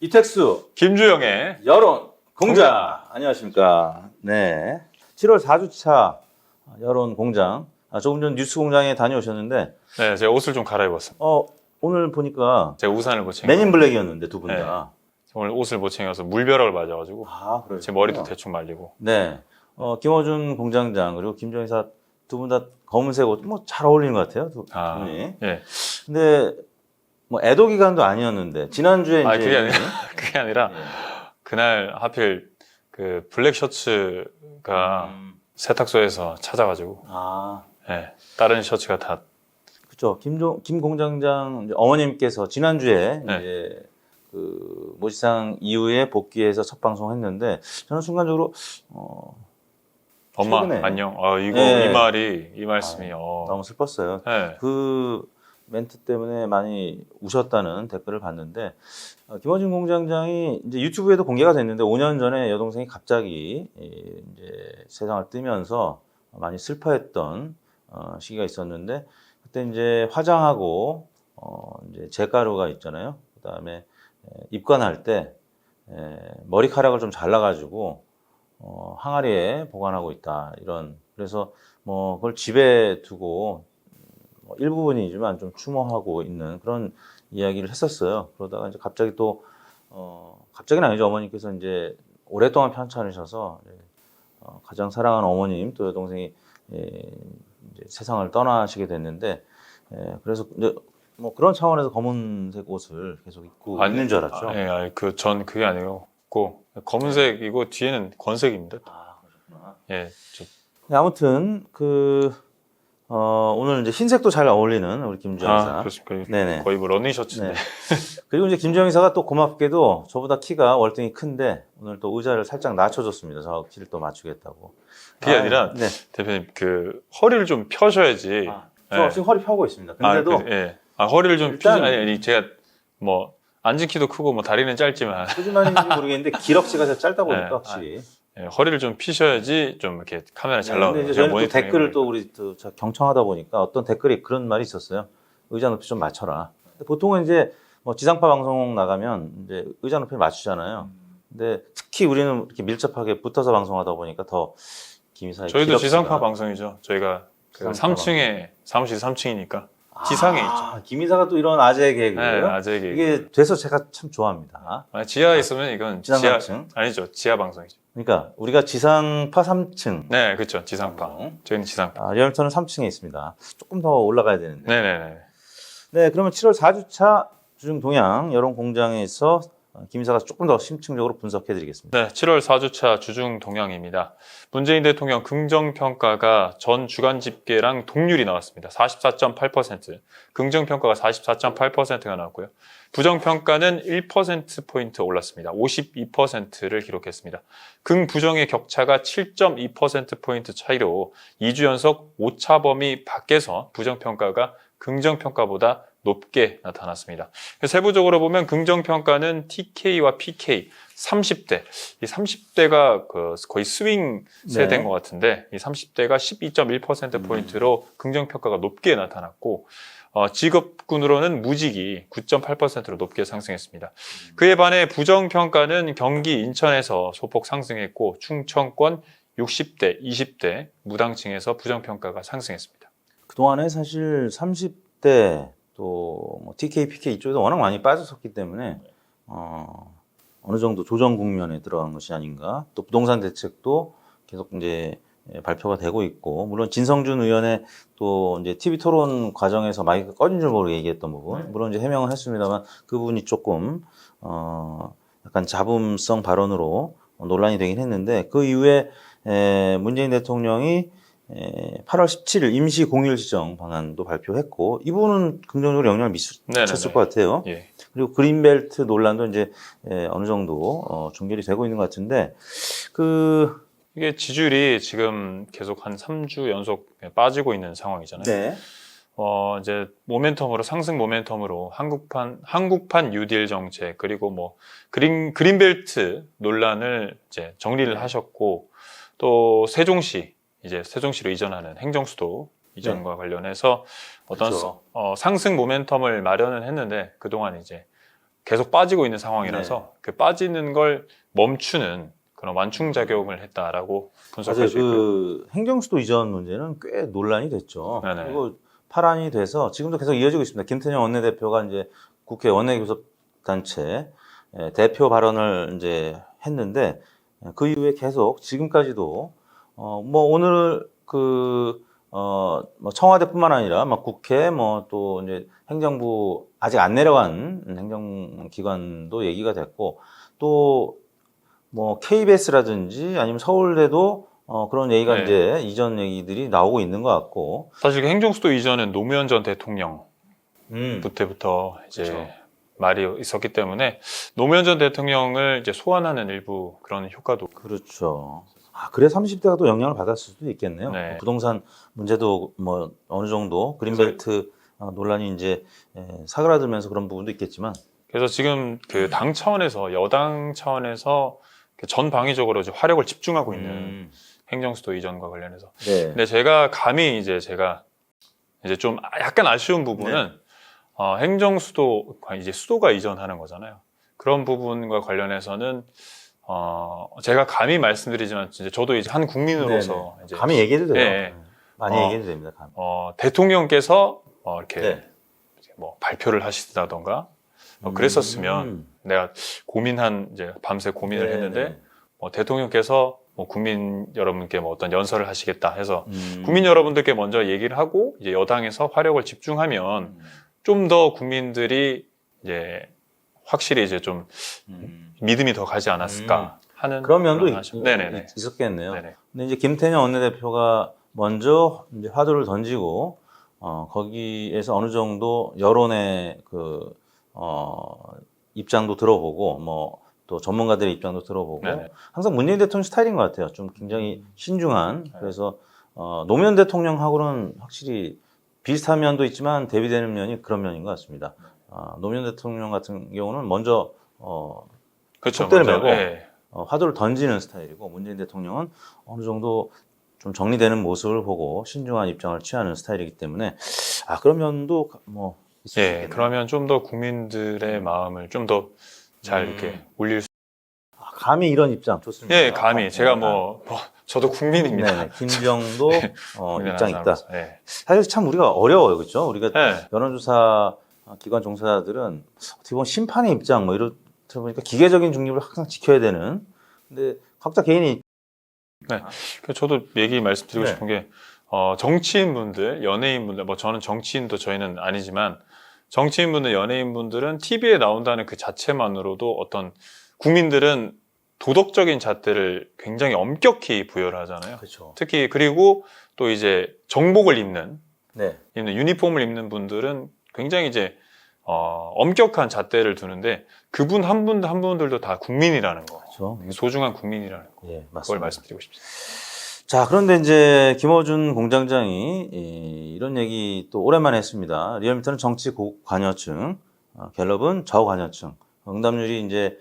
이택수, 김주영의 여론 공장. 안녕하십니까. 네. 7월 4주차 여론 공장. 조금 전 뉴스 공장에 다녀오셨는데, 네, 제가 옷을 좀 갈아입었습니다. 오늘 보니까 제가 우산을 못 챙겨. 맨인 블랙이었는데 두 분 다. 오늘 옷을 못 챙겨서 물벼락을 맞아가지고 그래요. 제 머리도 대충 말리고. 네. 김어준 공장장 그리고 김주영 이사 두 분 다 검은색 옷 뭐 잘 어울리는 것 같아요. 두 분이. 예. 근데 뭐 애도 기간도 아니었는데 지난주에 이제 그게 아니라 그날 하필 그 블랙 셔츠가 세탁소에서 찾아가지고 다른 셔츠가 다 그렇죠. 김 공장장 이제 어머님께서 지난주에 이제 그 모시상 이후에 복귀해서 첫 방송했는데 저는 순간적으로 엄마 최근에, 안녕. 이 말씀이 너무 슬펐어요. 네. 그 멘트 때문에 많이 우셨다는 댓글을 봤는데 김어준 공장장이 이제 유튜브에도 공개가 됐는데 5년 전에 여동생이 갑자기 이제 세상을 뜨면서 많이 슬퍼했던 시기가 있었는데 그때 이제 화장하고 이제 잿가루가 있잖아요. 그다음에 입관할 때 머리카락을 좀 잘라가지고 항아리에 보관하고 있다 이런. 그래서 뭐 그걸 집에 두고 일부분이지만 좀 추모하고 있는 그런 이야기를 했었어요. 그러다가 이제 갑자기 또 갑자기는 아니죠. 어머니께서 이제 오랫동안 편찮으셔서 가장 사랑하는 어머님 또 여동생이 이제 세상을 떠나시게 됐는데 그래서 이제 뭐 그런 차원에서 검은색 옷을 계속 입고 있는 줄 알았죠. 전 그게 아니고 검은색이고 뒤에는 건색입니다. 그렇구나. 예. 아무튼 오늘 이제 흰색도 잘 어울리는 우리 김주영 이사. 그렇습니까? 네네. 거의 뭐 러닝 셔츠인데. 네. 그리고 이제 김주영 이사가 또 고맙게도 저보다 키가 월등히 큰데 오늘 또 의자를 살짝 낮춰줬습니다. 저 키를 또 맞추겠다고. 그게 아니라 대표님 그 허리를 좀 펴셔야지. 저 지금 허리 펴고 있습니다. 근데도 허리를 좀 펴지. 아니 제가 뭐 앉은 키도 크고 뭐 다리는 짧지만 꾸준한인지 모르겠는데 기럭지가 짧다 보니까 확실히. 허리를 좀 피셔야지 좀 이렇게 카메라 잘 나오는 거예요. 저희는 또 댓글을 또 우리 또 경청하다 보니까 어떤 댓글이 그런 말이 있었어요. 의자 높이 좀 맞춰라. 보통은 이제 뭐 지상파 방송 나가면 이제 의자 높이 맞추잖아요. 근데 특히 우리는 이렇게 밀접하게 붙어서 방송하다 보니까 더 김이사의 저희도 지상파 방송이죠. 저희가 그 3층에 사무실 3층이니까 지상에 있죠. 김이사가 또 이런 아재 개그예요. 아재 개그. 이게 돼서 제가 참 좋아합니다. 지하에 있으면 이건 지상 3층? 아니죠. 지하 방송이죠. 그러니까 우리가 지상파 3층. 네, 그렇죠. 지상파. 저희는 지상파. 리얼미터는 3층에 있습니다. 조금 더 올라가야 되는데. 네네네. 네, 그러면 7월 4주차 주중 동향 여론 공장에서 김 이사가 조금 더 심층적으로 분석해 드리겠습니다. 네, 7월 4주차 주중 동향입니다. 문재인 대통령 긍정평가가 전 주간 집계랑 동률이 나왔습니다. 44.8%. 긍정평가가 44.8%가 나왔고요. 부정평가는 1%포인트 올랐습니다. 52%를 기록했습니다. 긍부정의 격차가 7.2%포인트 차이로 2주 연속 오차 범위 밖에서 부정평가가 긍정평가보다 높게 나타났습니다. 세부적으로 보면 긍정평가는 TK와 PK 30대, 이 30대가 거의 스윙 세대인 것 같은데 이 30대가 12.1%포인트로 긍정평가가 높게 나타났고 직업군으로는 무직이 9.8%로 높게 상승했습니다. 그에 반해 부정평가는 경기 인천에서 소폭 상승했고 충청권 60대, 20대 무당층에서 부정평가가 상승했습니다. 그동안에 사실 30대 또 뭐 TK, PK 이쪽에서 워낙 많이 빠졌었기 때문에 어느 정도 조정 국면에 들어간 것이 아닌가. 또 부동산 대책도 계속 이제 발표가 되고 있고, 물론 진성준 의원의 또 이제 TV 토론 과정에서 마이크가 꺼진 줄 모르게 얘기했던 부분, 물론 이제 해명을 했습니다만 그 부분이 조금 약간 잡음성 발언으로 논란이 되긴 했는데 그 이후에 문재인 대통령이 8월 17일 임시 공휴일 지정 방안도 발표했고 이 부분은 긍정적으로 영향을 미쳤을 것 같아요. 그리고 그린벨트 논란도 이제 어느 정도 종결이 되고 있는 것 같은데 이게 지지율이 지금 계속 한 3주 연속 빠지고 있는 상황이잖아요. 네. 이제 모멘텀으로 상승 모멘텀으로 한국판 뉴딜 정책 그리고 뭐 그린벨트 논란을 이제 정리를 하셨고 또 세종시로 이전하는 행정수도 이전과 관련해서 어떤 상승 모멘텀을 마련은 했는데 그동안 이제 계속 빠지고 있는 상황이라서 그 빠지는 걸 멈추는 그런 완충 작용을 했다라고 분석할 맞아요. 수 있고요. 그 행정수도 이전 문제는 꽤 논란이 됐죠. 네네. 그리고 파란이 돼서 지금도 계속 이어지고 있습니다. 김태년 원내대표가 이제 국회 원내교섭단체 대표 발언을 이제 했는데 그 이후에 계속 지금까지도 뭐 오늘 뭐 청와대뿐만 아니라 막 국회 뭐 또 이제 행정부 아직 안 내려간 행정기관도 얘기가 됐고 또 뭐 KBS라든지 아니면 서울대도 그런 얘기가 네. 이제 이전 얘기들이 나오고 있는 것 같고. 사실 그 행정수도 이전은 노무현 전 대통령 그때부터 이제 그렇죠. 말이 있었기 때문에 노무현 전 대통령을 이제 소환하는 일부 그런 효과도 그렇죠. 그래 30대가 또 영향을 받았을 수도 있겠네요. 네. 부동산 문제도 뭐 어느 정도 그린벨트 논란이 이제 사그라들면서 그런 부분도 있겠지만. 그래서 지금 그 당 차원에서 여당 차원에서 그 전방위적으로 이제 화력을 집중하고 있는 행정수도 이전과 관련해서. 네. 근데 제가 감히 제가 좀 약간 아쉬운 부분은 행정수도 이제 수도가 이전하는 거잖아요. 그런 부분과 관련해서는 제가 감히 말씀드리지만 이제 저도 이제 한 국민으로서 이제 감히 얘기해도 돼요. 네. 많이 얘기해도 됩니다. 감히. 대통령께서 이렇게 네. 뭐 발표를 하시다던가 그랬었으면 내가 이제 밤새 고민을 했는데 대통령께서 뭐 국민 여러분께 뭐 어떤 연설을 하시겠다 해서 국민 여러분들께 먼저 얘기를 하고 이제 여당에서 화력을 집중하면 좀 더 국민들이 이제 확실히 이제 좀 믿음이 더 가지 않았을까 하는 그런 면도 네네네. 있었겠네요. 네네. 근데 이제 김태년 원내대표가 먼저 이제 화두를 던지고 거기에서 어느 정도 여론의 입장도 들어보고 뭐 또 전문가들의 입장도 들어보고 네네. 항상 문재인 대통령 스타일인 것 같아요. 좀 굉장히 신중한. 그래서 노무현 대통령하고는 확실히 비슷한 면도 있지만 대비되는 면이 그런 면인 것 같습니다. 노무현 대통령 같은 경우는 먼저 그렇죠. 촛대를 먼저, 메고 예. 화두를 던지는 스타일이고 문재인 대통령은 어느 정도 좀 정리되는 모습을 보고 신중한 입장을 취하는 스타일이기 때문에 그런 면도 뭐 있을 수 예, 있겠네요. 그러면 좀 더 국민들의 마음을 좀 더 잘 이렇게 올릴 수. 감히 이런 입장 좋습니다. 예, 감히 제가 저도 국민입니다. 네네. 김병도 입장이 있다. 예. 사실 참 우리가 어려워요, 그렇죠? 우리가 예. 여론조사 기관 종사자들은 어떻게 보면 심판의 입장 뭐 이렇다 보니까 기계적인 중립을 항상 지켜야 되는. 근데 각자 개인이 그래서 저도 말씀드리고 네. 싶은 게 정치인분들, 연예인분들, 뭐 저는 정치인도 저희는 아니지만 정치인분들, 연예인분들은 TV에 나온다는 그 자체만으로도 어떤 국민들은 도덕적인 잣대를 굉장히 엄격히 부여를 하잖아요. 그렇죠. 특히 그리고 또 이제 정복을 입는 네. 유니폼을 입는 분들은 굉장히 이제 엄격한 잣대를 두는데 그분 한 분들도 다 국민이라는 거, 그렇죠. 소중한 국민이라는 거, 예, 그걸 맞습니다. 말씀드리고 싶습니다. 자, 그런데 이제 김어준 공장장이 이런 얘기 또 오랜만에 했습니다. 리얼미터는 정치 관여층, 갤럽은 저관여층. 응답률이 이제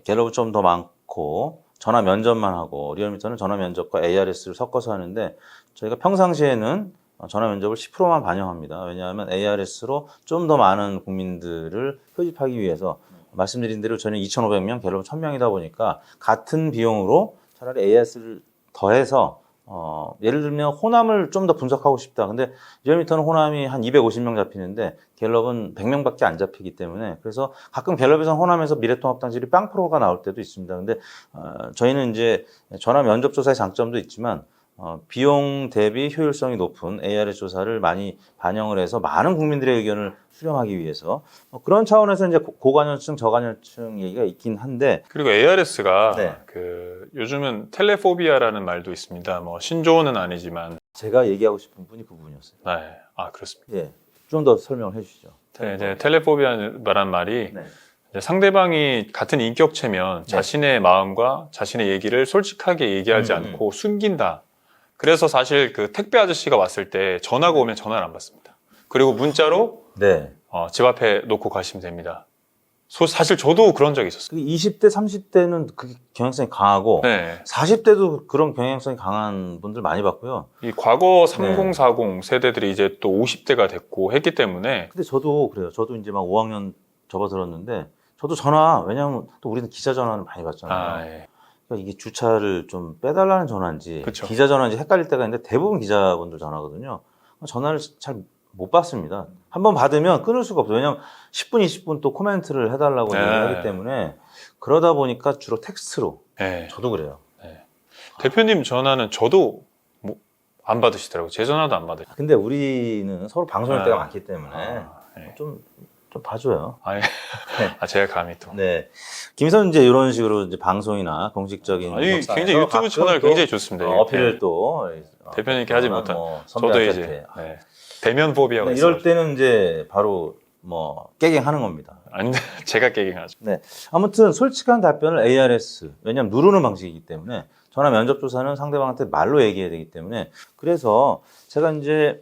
갤럽은 좀 더 많고 전화 면접만 하고 리얼미터는 전화 면접과 ARS를 섞어서 하는데 저희가 평상시에는 전화 면접을 10%만 반영합니다. 왜냐하면 ARS로 좀 더 많은 국민들을 표집하기 위해서 말씀드린 대로 저는 2,500명, 갤럽은 1,000명이다 보니까 같은 비용으로 차라리 ARS를 더해서 예를 들면 호남을 좀 더 분석하고 싶다. 근데 리얼미터는 호남이 한 250명 잡히는데 갤럽은 100명밖에 안 잡히기 때문에 그래서 가끔 갤럽에서 호남에서 미래통합당질이 0%가 나올 때도 있습니다. 근데 저희는 이제 전화 면접 조사의 장점도 있지만 비용 대비 효율성이 높은 ARS 조사를 많이 반영을 해서 많은 국민들의 의견을 수렴하기 위해서 그런 차원에서 이제 고관여층, 저관여층 얘기가 있긴 한데 그리고 ARS가 네. 요즘은 텔레포비아라는 말도 있습니다. 뭐 신조어는 아니지만 제가 얘기하고 싶은 분이 그 부분이었어요. 네, 그렇습니다. 예, 좀 더 설명을 해주시죠. 이제 텔레포비아라는 말이 네. 이제 상대방이 같은 인격체면 자신의 마음과 자신의 얘기를 솔직하게 얘기하지 않고 숨긴다. 그래서 사실 그 택배 아저씨가 왔을 때 전화가 오면 전화를 안 받습니다. 그리고 문자로 네. 집 앞에 놓고 가시면 됩니다. 사실 저도 그런 적이 있었어요. 20대, 30대는 그 경향성이 강하고 네. 40대도 그런 경향성이 강한 분들 많이 봤고요. 이 과거 30, 40 세대들이 이제 또 50대가 됐고 했기 때문에 근데 저도 그래요. 저도 이제 막 5학년 접어들었는데 저도 전화, 왜냐하면 또 우리는 기자 전화를 많이 받잖아요. 예. 그러니까 이게 주차를 좀 빼달라는 전화인지 그쵸. 기자 전화인지 헷갈릴 때가 있는데 대부분 기자분들 전화거든요. 전화를 잘 못 받습니다. 한번 받으면 끊을 수가 없어요. 왜냐하면 10분, 20분 또 코멘트를 해달라고 네. 얘기하기 때문에 그러다 보니까 주로 텍스트로 예. 저도 그래요. 대표님 전화는 저도 뭐 안 받으시더라고요. 제 전화도 안 받으시더라고요. 근데 우리는 서로 방송할 아. 때가 많기 때문에 예. 좀 봐줘요. 아, 예. 아, 제가 감히 또. 네. 김선 이제 이런 식으로 이제 방송이나 공식적인 아니, 석상에서 굉장히 유튜브 가끔 채널 또 굉장히 좋습니다. 어필을 또 대표님께 하지 못한. 뭐 저도 선배한테 이제 대면 포비아가 네, 있어요. 이럴 때는 이제 바로 뭐 깨갱하는 겁니다. 아닌데 제가 깨갱하죠. 네. 아무튼 솔직한 답변을 ARS. 왜냐하면 누르는 방식이기 때문에 전화 면접 조사는 상대방한테 말로 얘기해야 되기 때문에 그래서 제가 이제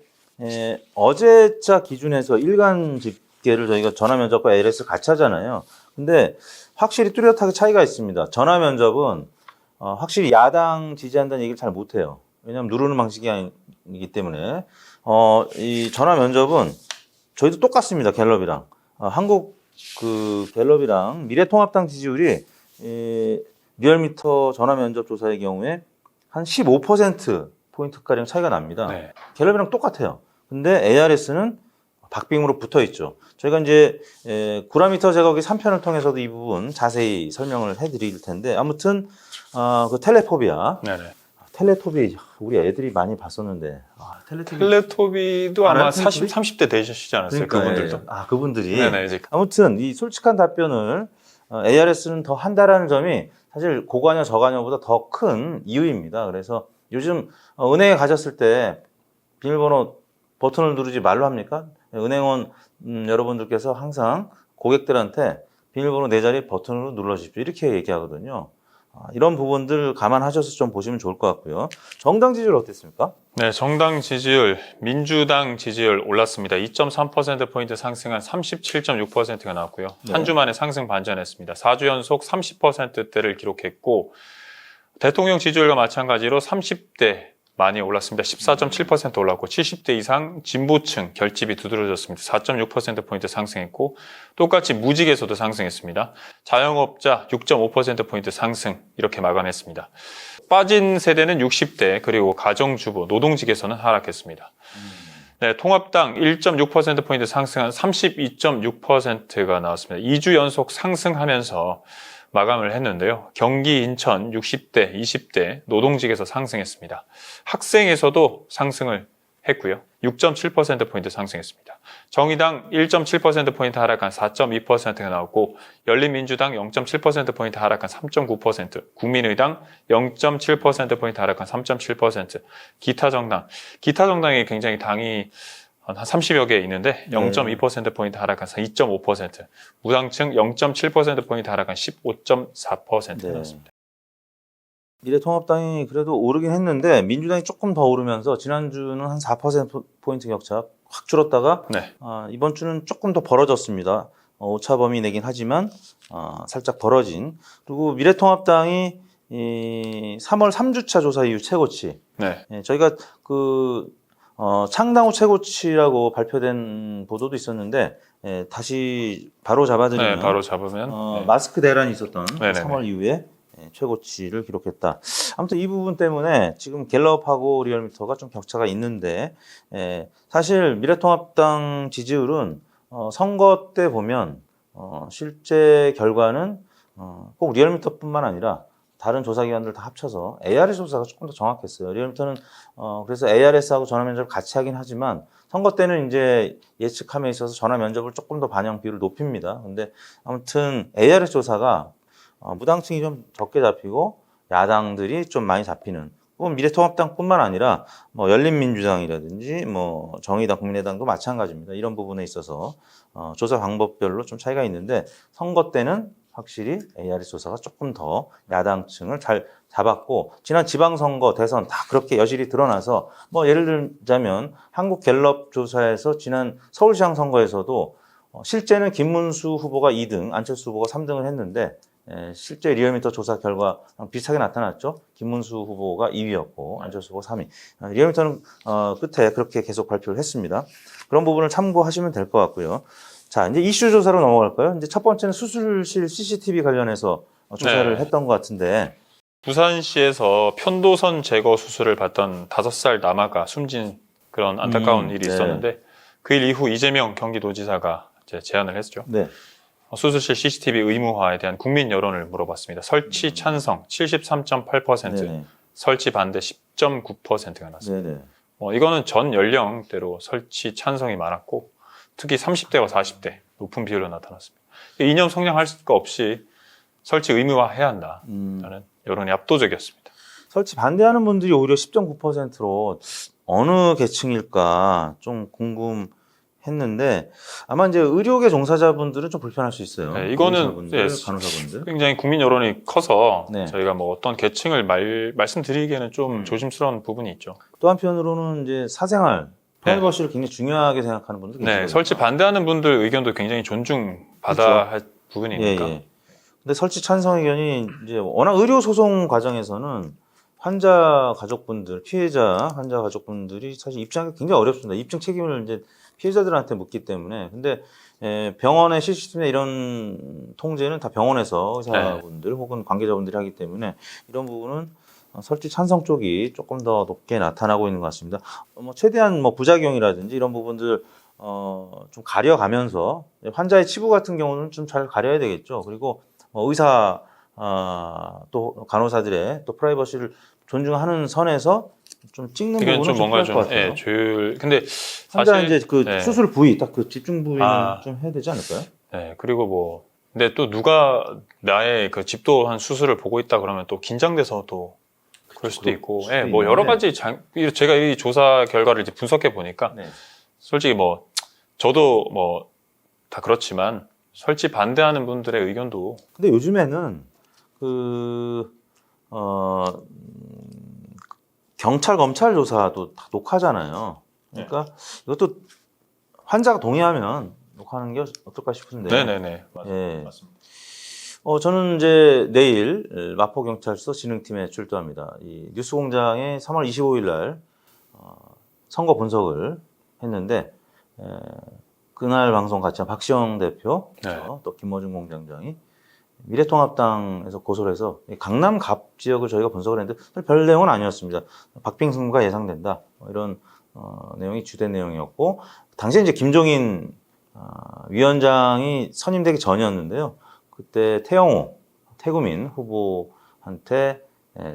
어제자 기준에서 일간 집계를 저희가 전화 면접과 ARS 같이 하잖아요. 근데 확실히 뚜렷하게 차이가 있습니다. 전화 면접은 확실히 야당 지지한다는 얘기를 잘 못해요. 왜냐하면 누르는 방식이 아니기 때문에 이 전화 면접은 저희도 똑같습니다. 갤럽이랑 한국 그 갤럽이랑 미래통합당 지지율이 리얼미터 전화 면접 조사의 경우에 한 15% 포인트 가량 차이가 납니다. 네. 갤럽이랑 똑같아요. 근데 ARS는 박빙으로 붙어 있죠. 저희가 이제 구라미터 제거기 3편을 통해서도 이 부분 자세히 설명을 해드릴 텐데 아무튼 그 텔레포비아. 네네. 텔레토비 우리 애들이 많이 봤었는데 텔레토비도 아마 알아요? 40, 30대 되시지 않았어요? 그러니까, 그분들도. 그분들이 네네. 이제 아무튼 이 솔직한 답변을 ARS는 더 한다라는 점이 사실 고관여 저관여보다 더 큰 이유입니다. 그래서 요즘 은행에 가셨을 때 비밀번호 버튼을 누르지 말로 합니까? 은행원 여러분들께서 항상 고객들한테 비밀번호 4자리 버튼으로 눌러주십시오. 이렇게 얘기하거든요. 이런 부분들 감안하셔서 좀 보시면 좋을 것 같고요. 정당 지지율 어땠습니까? 네, 정당 지지율, 민주당 지지율 올랐습니다. 2.3%포인트 상승한 37.6%가 나왔고요. 네. 한 주 만에 상승 반전했습니다. 4주 연속 30%대를 기록했고 대통령 지지율과 마찬가지로 30대 많이 올랐습니다. 14.7% 올랐고 70대 이상 진보층 결집이 두드러졌습니다. 4.6%포인트 상승했고 똑같이 무직에서도 상승했습니다. 자영업자 6.5%포인트 상승 이렇게 마감했습니다. 빠진 세대는 60대 그리고 가정주부, 노동직에서는 하락했습니다. 네, 통합당 1.6%포인트 상승한 32.6%가 나왔습니다. 2주 연속 상승하면서 마감을 했는데요. 경기, 인천 60대, 20대 노동직에서 상승했습니다. 학생에서도 상승을 했고요. 6.7%포인트 상승했습니다. 정의당 1.7%포인트 하락한 4.2%가 나왔고 열린민주당 0.7%포인트 하락한 3.9%, 국민의당 0.7%포인트 하락한 3.7%, 기타정당이 굉장히 당이 한 30여 개 있는데 0.2%포인트 하락한 2.5%, 무당층 0.7%포인트 하락한 15.4% 나왔습니다. 미래통합당이 그래도 오르긴 했는데 민주당이 조금 더 오르면서 지난주는 한 4%포인트 격차 확 줄었다가 네. 이번 주는 조금 더 벌어졌습니다. 오차 범위 내긴 하지만 살짝 벌어진. 그리고 미래통합당이 이 3월 3주차 조사 이후 최고치. 네. 저희가 창당 후 최고치라고 발표된 보도도 있었는데 다시 바로 잡아드리면 네, 바로 잡으면 네. 마스크 대란이 있었던 네네네. 3월 이후에 최고치를 기록했다. 아무튼 이 부분 때문에 지금 갤럽하고 리얼미터가 좀 격차가 있는데 사실 미래통합당 지지율은 선거 때 보면 실제 결과는 꼭 리얼미터뿐만 아니라 다른 조사기관들 다 합쳐서 ARS 조사가 조금 더 정확했어요. 리얼미터는 그래서 ARS하고 전화 면접을 같이 하긴 하지만 선거 때는 이제 예측함에 있어서 전화 면접을 조금 더 반영 비율을 높입니다. 근데 아무튼 ARS 조사가 무당층이 좀 적게 잡히고 야당들이 좀 많이 잡히는. 미래통합당뿐만 아니라 뭐 열린민주당이라든지 뭐 정의당, 국민의당도 마찬가지입니다. 이런 부분에 있어서 조사 방법별로 좀 차이가 있는데 선거 때는 확실히 ARS 조사가 조금 더 야당층을 잘 잡았고 지난 지방선거, 대선 다 그렇게 여실히 드러나서 뭐 예를 들자면 한국갤럽 조사에서 지난 서울시장 선거에서도 실제는 김문수 후보가 2등, 안철수 후보가 3등을 했는데 실제 리얼미터 조사 결과랑 비슷하게 나타났죠. 김문수 후보가 2위였고 안철수 후보가 3위. 리얼미터는 끝에 그렇게 계속 발표를 했습니다. 그런 부분을 참고하시면 될 것 같고요. 자, 이제 이슈 조사로 넘어갈까요? 이제 첫 번째는 수술실 CCTV 관련해서 조사를 네. 했던 것 같은데. 부산시에서 편도선 제거 수술을 받던 5살 남아가 숨진 그런 안타까운 일이 네. 있었는데 그 일 이후 이재명 경기도지사가 이제 제안을 했죠. 네. 수술실 CCTV 의무화에 대한 국민 여론을 물어봤습니다. 설치 찬성 73.8%, 네네. 설치 반대 10.9%가 났습니다. 네네. 이거는 전 연령대로 설치 찬성이 많았고 특히 30대와 40대 높은 비율로 나타났습니다. 이념 성향할 거 없이 설치 의무화해야 한다라는 여론이 압도적이었습니다. 설치 반대하는 분들이 오히려 10.9%로 어느 계층일까 좀 궁금했는데 아마 이제 의료계 종사자분들은 좀 불편할 수 있어요. 네, 이거는 의사분들, 예, 간호사분들. 굉장히 국민 여론이 커서 네. 저희가 뭐 어떤 계층을 말씀드리기에는 좀 조심스러운 부분이 있죠. 또 한편으로는 이제 사생활, 프라이버시를 굉장히 중요하게 생각하는 분들 네, 계시거든요. 설치 반대하는 분들 의견도 굉장히 존중받아야 할 부분이니까. 예. 근데 설치 찬성 의견이 이제 워낙 의료 소송 과정에서는 환자 가족분들, 피해자 환자 가족분들이 사실 입증하기 굉장히 어렵습니다. 입증 책임을 이제 피해자들한테 묻기 때문에. 근데 병원의 CCTV나 이런 통제는 다 병원에서 의사분들 혹은 관계자분들이 하기 때문에 이런 부분은 설치 찬성 쪽이 조금 더 높게 나타나고 있는 것 같습니다. 최대한 부작용이라든지 이런 부분들 좀 가려가면서 환자의 치부 같은 경우는 좀 잘 가려야 되겠죠. 그리고 의사 또 간호사들의 또 프라이버시를 존중하는 선에서 좀 찍는 이건 부분은 좀 좀 뭔가 필요할 것 같아요. 조율. 근데 환자 사실 이제 그 네. 수술 부위 딱 그 집중 부위는 아. 좀 해야 되지 않을까요? 네, 그리고 근데 또 누가 나의 그 집도한 수술을 보고 있다 그러면 또 긴장돼서 또 그럴 수도 있고, 수도 예, 뭐 여러 있는데. 가지 제가 이 조사 결과를 이제 분석해 보니까 네. 솔직히 저도 다 그렇지만 설치 반대하는 분들의 의견도 근데 요즘에는 경찰 검찰 조사도 다 녹화잖아요. 그러니까 이것도 환자가 동의하면 녹화하는 게 어떨까 싶은데. 네네네 예. 맞습니다. 저는 이제 내일 마포경찰서 진흥팀에 출두합니다. 이 뉴스공장에 3월 25일 날 선거 분석을 했는데 그날 방송 같이 한 박시영 대표, 네. 또 김어준 공장장이 미래통합당에서 고소를 해서 강남 갑 지역을 저희가 분석을 했는데 별 내용은 아니었습니다. 박빙 승부가 예상된다. 이런 내용이 주된 내용이었고 당시에 이제 김종인 위원장이 선임되기 전이었는데요. 그때 태구민 후보한테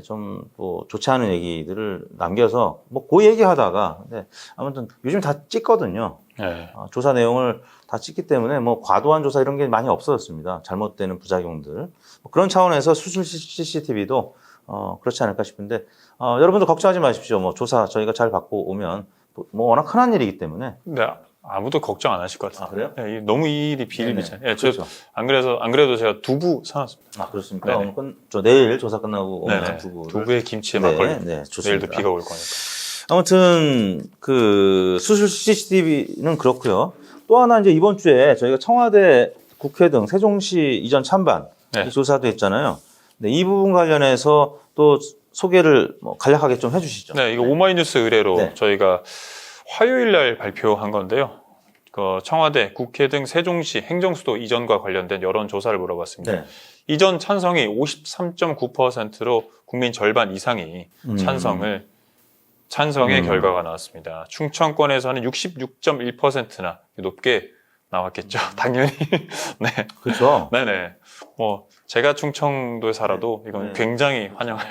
좀 좋지 않은 얘기들을 남겨서 그 얘기하다가 근데 아무튼 요즘 다 찍거든요. 네. 조사 내용을 다 찍기 때문에 과도한 조사 이런 게 많이 없어졌습니다. 잘못되는 부작용들. 그런 차원에서 수술 CCTV도 그렇지 않을까 싶은데 여러분들 걱정하지 마십시오. 조사 저희가 잘 받고 오면 워낙 흔한 일이기 때문에. 근데 아무도 걱정 안 하실 것 같아요. 그래요? 네, 너무 이 일이 비일비재해요. 네, 그렇죠. 안 그래도 제가 두부 사놨습니다. 그렇습니까? 네네. 저 내일 조사 끝나고 오면 네네. 두부를. 두부에 김치에 네, 막걸리. 네, 좋습니다. 내일도 비가 올 거니까. 아무튼 수술 CCTV는 그렇고요. 또 하나 이제 이번 주에 저희가 청와대, 국회 등 세종시 이전 찬반 네. 이 조사도 했잖아요. 네, 이 부분 관련해서 또 소개를 간략하게 좀 해주시죠. 네, 이거 오마이뉴스 의뢰로 네. 저희가 화요일 날 발표한 건데요. 청와대, 국회 등 세종시 행정수도 이전과 관련된 여론조사를 물어봤습니다. 네. 이전 찬성이 53.9%로 국민 절반 이상이 찬성의 결과가 나왔습니다. 충청권에서는 66.1%나 높게 나왔겠죠. 당연히. 네. 그렇죠. 네네. 제가 충청도에 살아도 이건 네. 굉장히 환영할.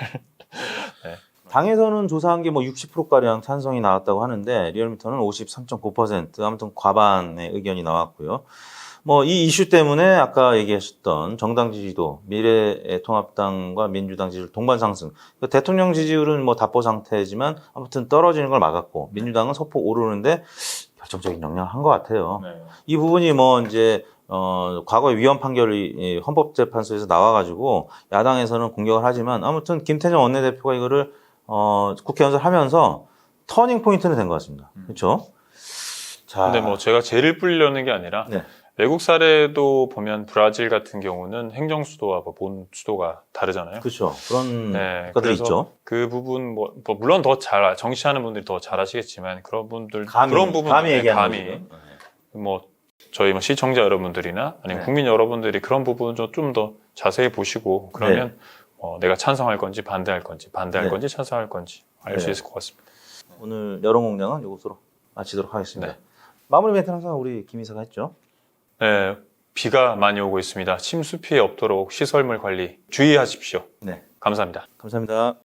당에서는 조사한 게 60%가량 찬성이 나왔다고 하는데 리얼미터는 53.9% 아무튼 과반의 의견이 나왔고요. 이 이슈 때문에 아까 얘기하셨던 정당 지지도 미래통합당과 민주당 지지율 동반 상승. 대통령 지지율은 답보 상태지만 아무튼 떨어지는 걸 막았고 민주당은 소폭 오르는데 결정적인 영향을 한 것 같아요. 네. 이 부분이 이제 과거에 위헌 판결이 헌법재판소에서 나와가지고 야당에서는 공격을 하지만 아무튼 김태년 원내대표가 이거를 국회 연설하면서 터닝 포인트는 된 것 같습니다. 그렇죠? 자, 근데 제가 죄를 뿌리려는 게 아니라 네. 외국 사례도 보면 브라질 같은 경우는 행정 수도와 본 수도가 다르잖아요. 그렇죠. 그런 네, 것들이 그래서 있죠. 그 부분 물론 더 정치하는 분들이 더 잘 아시겠지만 그런 분들 감히 그런 부분 얘기하는 감히 거죠. 저희 뭐 시청자 여러분들이나 아니면 네. 국민 여러분들이 그런 부분 좀 더 자세히 보시고 그러면 내가 찬성할 건지 반대할 건지 네. 건지 찬성할 건지 알 수 네. 있을 것 같습니다. 오늘 여론공장은 이것으로 마치도록 하겠습니다. 네. 마무리 멘트 항상 우리 김 이사가 했죠. 네, 비가 많이 오고 있습니다. 침수 피해 없도록 시설물 관리 주의하십시오. 네. 감사합니다. 감사합니다.